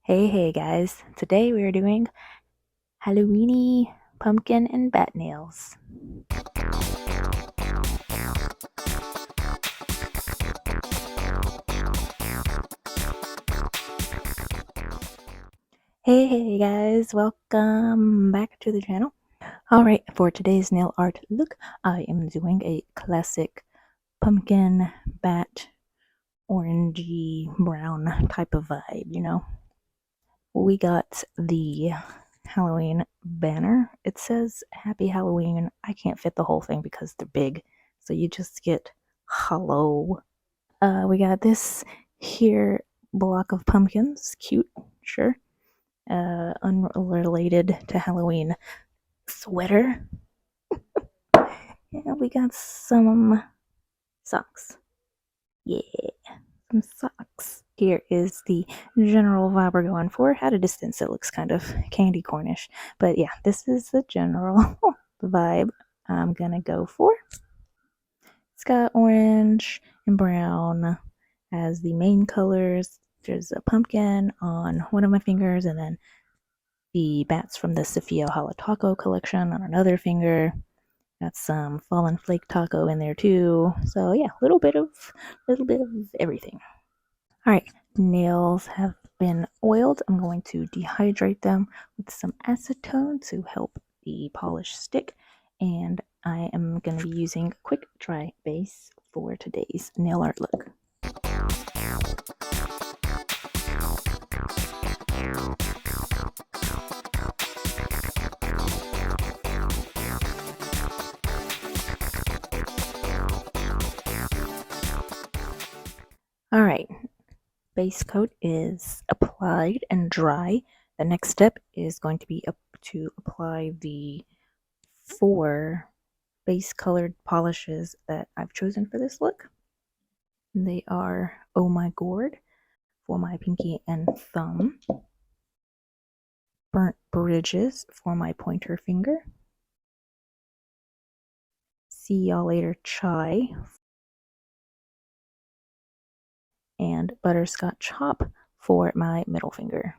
Hey guys, today we are doing Halloweeny pumpkin and bat nails. Hey guys, welcome back to the channel. Alright, for today's nail art look, I am doing a classic pumpkin, bat, orangey, brown type of vibe, you know. We got the Halloween banner. It says Happy Halloween. I can't fit the whole thing because they're big, so you just get Holo. We got this here block of pumpkins. Cute, sure. Unrelated to Halloween sweater. And we got some socks. Yeah, some socks. Here is the general vibe we're going for. At a distance, it looks kind of candy cornish. But yeah, this is the general vibe I'm gonna go for. It's got orange and brown as the main colors. There's a pumpkin on one of my fingers, and then the bats from the Safiya Holo Taco collection on another finger. Got some fallen flake taco in there too. So yeah, a little bit of everything. All right, nails have been oiled. I'm going to dehydrate them with some acetone to help the polish stick, and I am going to be using quick dry base for today's nail art look. All right, base coat is applied and dry. The next step is going to be to apply the 4 base colored polishes that I've chosen for this look. They are My Gourd for my pinky and thumb, Burnt Bridges for my pointer finger, See Y'all Later Chai, and Butterscotch Hop for my middle finger.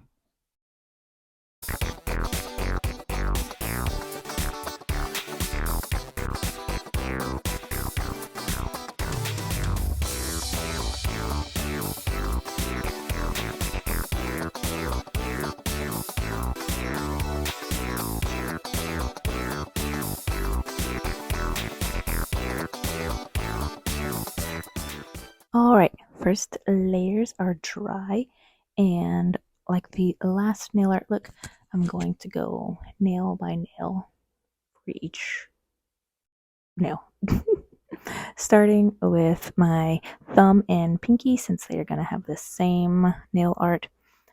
Alright, first layers are dry, and like the last nail art look, I'm going to go nail by nail for each nail. Starting with my thumb and pinky, since they are going to have the same nail art,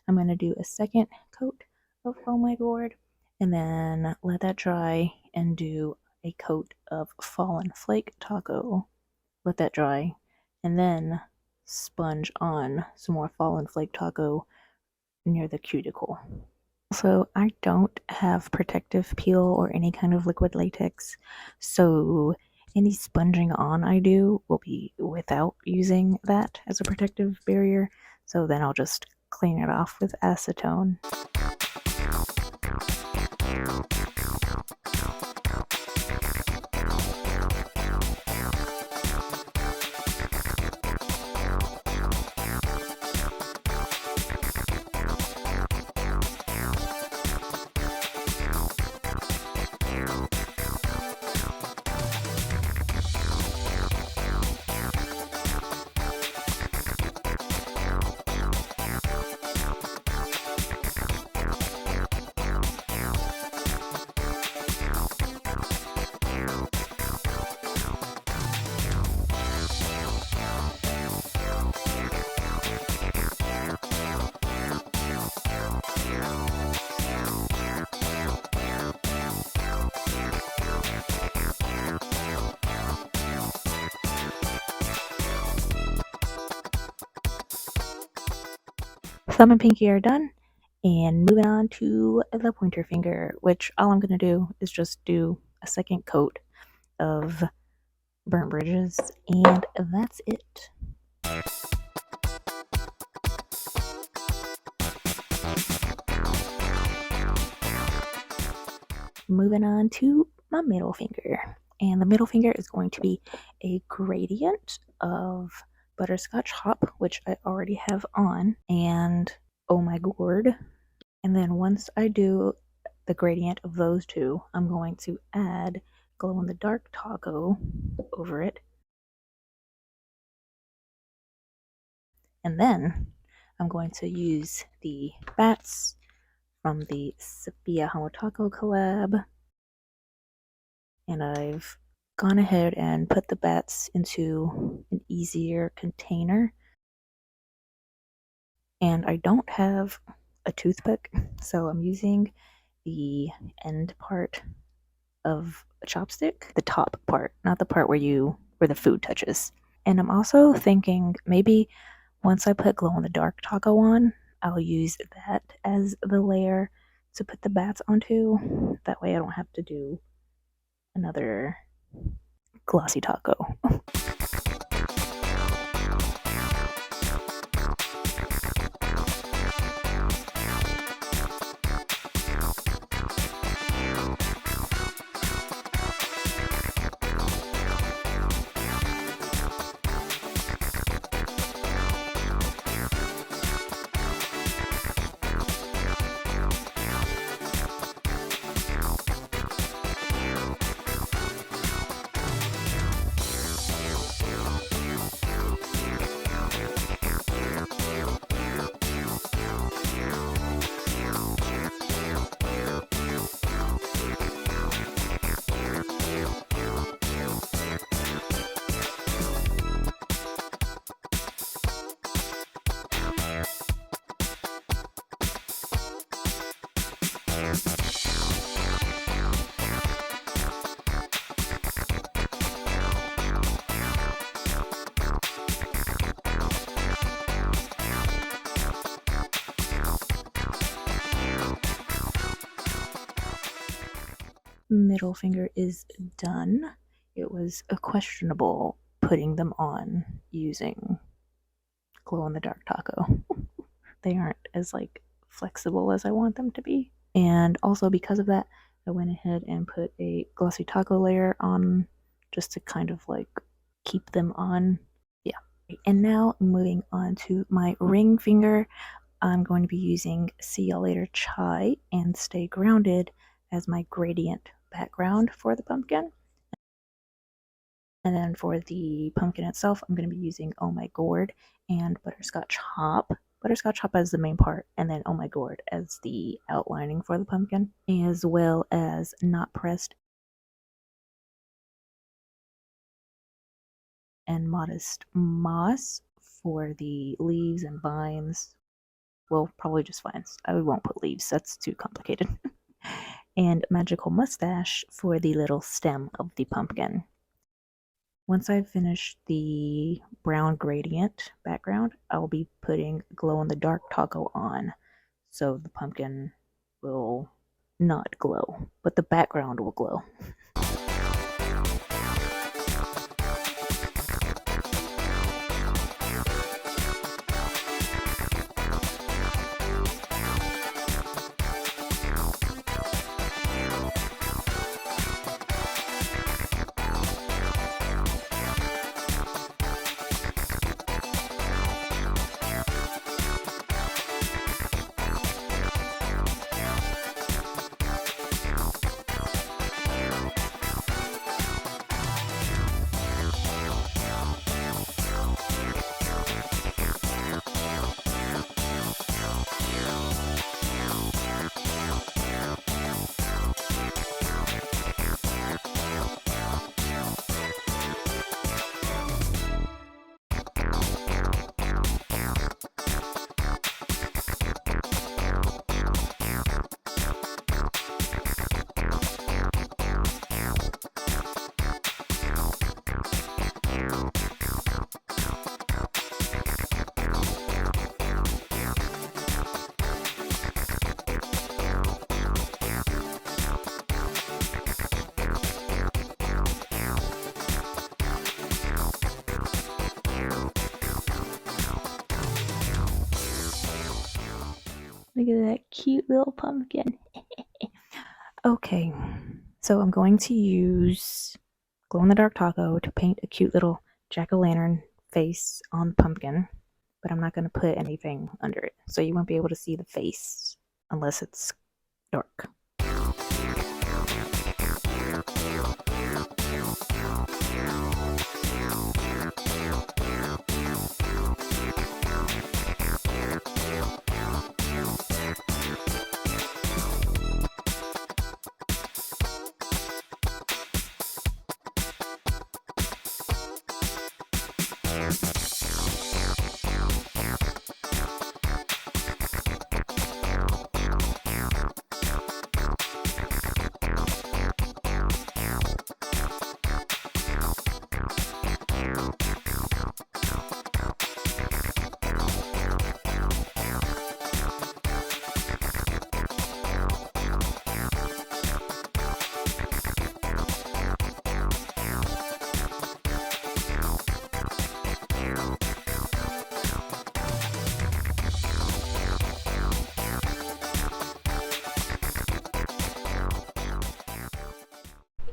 I'm going to do a second coat of My Gourd, and then let that dry and do a coat of Fallen Flake Taco. Let that dry, and then sponge on some more Fallen Flake Taco near the cuticle. Also, I don't have protective peel or any kind of liquid latex, so any sponging on I do will be without using that as a protective barrier, so then I'll just clean it off with acetone. Thumb and pinky are done, and moving on to the pointer finger, which all I'm going to do is just do a second coat of Burnt Bridges, and that's it. moving on to my middle finger. And the middle finger is going to be a gradient of Butterscotch Hop, which I already have on, and Oh My Gourd. And then once I do the gradient of those two, I'm going to add Glow in the Dark Taco over it. And then I'm going to use the bats from the Safiya Holo Taco collab. And I've gone ahead and put the bats into an easier container. And I don't have a toothpick, so I'm using the end part of a chopstick, the top part, not the part where the food touches. And I'm also thinking maybe once I put glow in the dark taco on, I'll use that as the layer to put the bats onto. That way I don't have to do another glossy taco. Middle finger is done. It was questionable putting them on using glow in the dark taco. They aren't as flexible as I want them to be. And also because of that, I went ahead and put a glossy taco layer on just to kind of keep them on. Yeah. And now moving on to my ring finger, I'm going to be using See Ya Later Chai and Stay Grounded as my gradient background for the pumpkin. And then for the pumpkin itself, I'm going to be using Oh My Gourd and Butterscotch Hop. Butterscotch Hop as the main part, and then Oh My Gourd as the outlining for the pumpkin, as well as Not Pressed and Modest Moss for the leaves and vines. Well, probably just vines. I won't put leaves, that's too complicated. And Magical Moustache for the little stem of the pumpkin. Once I've finished the brown gradient background, I'll be putting glow in the dark taco on, so the pumpkin will not glow, but the background will glow. Look at that cute little pumpkin. Okay, so I'm going to use glow-in-the-dark taco to paint a cute little jack-o'-lantern face on the pumpkin, but I'm not going to put anything under it, so you won't be able to see the face unless it's dark.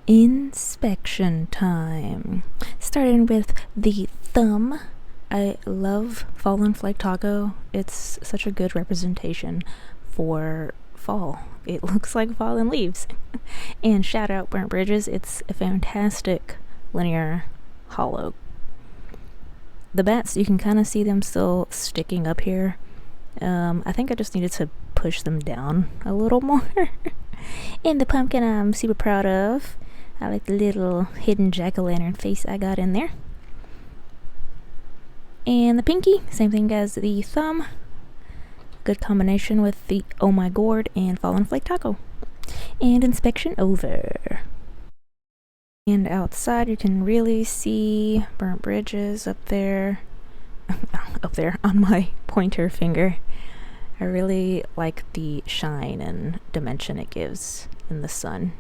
Inspection time. Starting with the thumb. I love Fallen Flake Taco. It's such a good representation for fall. It looks like fallen leaves. And shout out Burnt Bridges. It's a fantastic linear hollow. The bats, you can kind of see them still sticking up here. I think I just needed to push them down a little more. And the pumpkin I'm super proud of. I like the little hidden jack-o'-lantern face I got in there. And the pinky, same thing as the thumb. Good combination with the Oh My Gourd and Fallen Flake Taco. And inspection over. And outside you can really see Burnt Bridges up there. Up there on my pointer finger. I really like the shine and dimension it gives in the sun.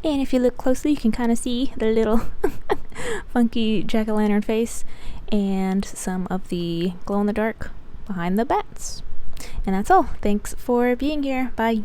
And if you look closely, you can kind of see the little funky jack-o'-lantern face and some of the glow-in-the-dark behind the bats. And that's all. Thanks for being here. Bye.